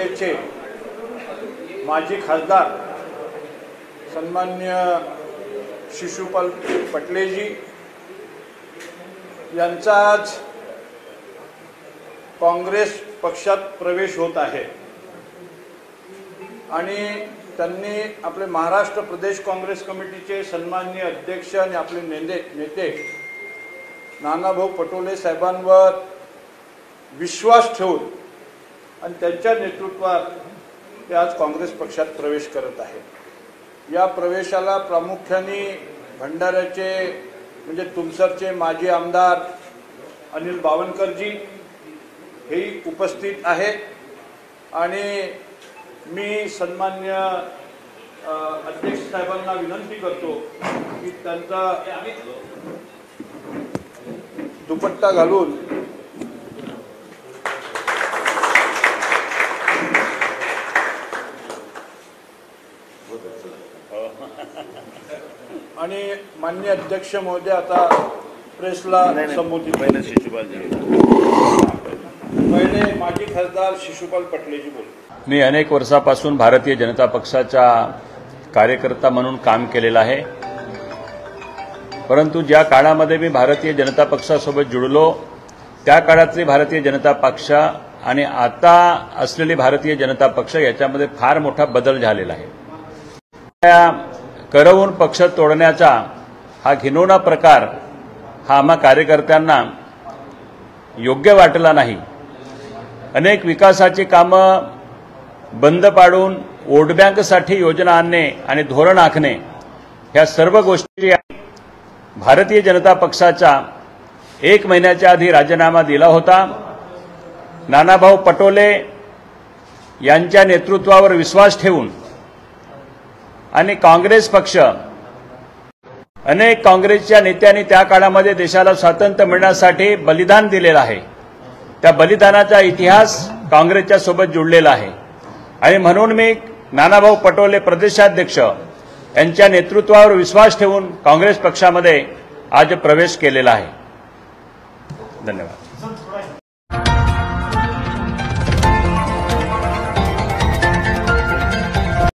महोदयचे माजी खासदार सन्मान्य शिशुपाल पटलेजी यांचा आज काँग्रेस पक्षात प्रवेश होत आहे आणि त्यांनी आपले महाराष्ट्र प्रदेश काँग्रेस कमिटीचे सन्माननीय अध्यक्ष आणि आपले नेते नानाभाऊ पटोले साहेबांवर विश्वास ठेवून आणि त्यांच्या नेतृत्वात ते आज काँग्रेस पक्षात प्रवेश करत आहेत। या प्रवेशाला प्रामुख्याने भंडाऱ्याचे म्हणजे तुमसरचे माजी आमदार अनिल बावनकरजी हेही उपस्थित आहेत आणि मी सन्मान्य अध्यक्ष साहेबांना विनंती करतो की त्यांचा दुपट्टा घालून आणि माननीय अध्यक्ष महोदय आता प्रेसला संबोधित पहिले माजी खासदार शिशुपाल पटलेजी बोल। मी अनेक वर्षापासून भारतीय जनता पक्षाचा कार्यकर्ता म्हणून काम केलेलं आहे, परंतु ज्या काळामध्ये मी भारतीय जनता पक्षासोबत जुळलो त्या काळातली भारतीय जनता पक्ष आणि आता असलेली भारतीय जनता पक्ष याच्यामध्ये फार मोठा बदल झालेला आहे। करवून पक्ष तोडण्याचा हा घिनवणा प्रकार हा आम्हा कार्यकर्त्यांना योग्य वाटला नाही। अनेक विकासाची कामं बंद पाडून वोट बँकसाठी योजना आणणे आणि धोरण आखणे ह्या सर्व गोष्टी भारतीय जनता पक्षाचा 1 महिन्याच्या आधी राजीनामा दिला होता। नानाभाऊ पटोले यांच्या नेतृत्वावर विश्वास ठेवून आणि काँग्रेस पक्ष अनेक काँग्रेसच्या नेत्यांनी त्या काळामध्ये देशाला स्वातंत्र्य मिळण्यासाठी बलिदान दिलेलं आहे। त्या बलिदानाचा इतिहास काँग्रेसच्या सोबत जुळलेला आहे आणि म्हणून मी नानाभाऊ पटोले प्रदेशाध्यक्ष यांच्या नेतृत्वावर विश्वास ठेवून काँग्रेस पक्षामध्ये आज प्रवेश केलेला आहे। धन्यवाद।